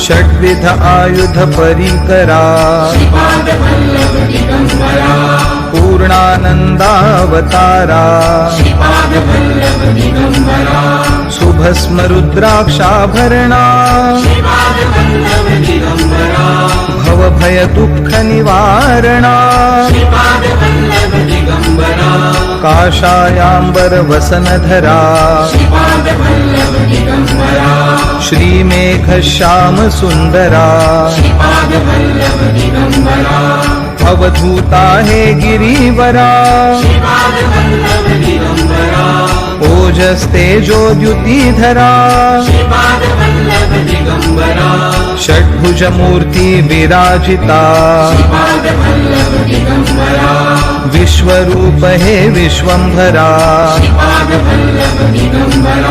षड्विध आयुध परिकरा पूर्णानंदावतारा शुभस्म रुद्राक्षाभरणा भवभय दुःख निवारणा काषायाम्बर वसनधरा श्रीमेघश्याम सुंदरा अवधूता हे गिरीवरा ओजस्तेजो द्युतिधरा षड्भुज मूर्ति विराजिता विश्वरूप हे विश्वंभरा